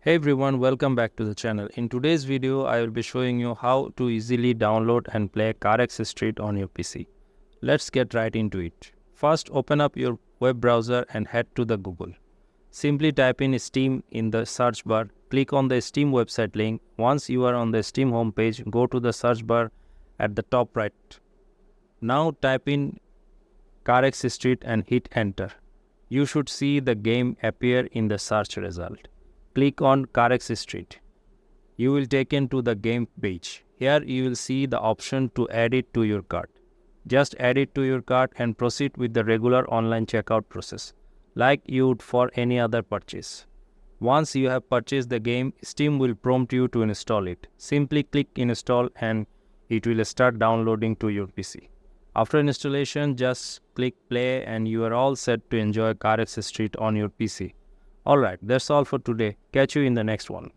Hey everyone, welcome back to the channel. In today's video, I will be showing you how to easily download and play CarX Street on your PC. Let's get right into it. First, open up your web browser and head to the Google. Simply type in Steam in the search bar. Click on the Steam website link. Once you are on the Steam homepage, go to the search bar at the top right. Now type in CarX Street and hit enter. You should see the game appear in the search result. Click on CarX Street. You will taken to the game page. Here you will see the option to add it to your cart. Just add it to your cart and proceed with the regular online checkout process, like you would for any other purchase. Once you have purchased the game, Steam will prompt you to install it. Simply click install and it will start downloading to your PC. After installation, just click play and you are all set to enjoy CarX Street on your PC. Alright, that's all for today. Catch you in the next one.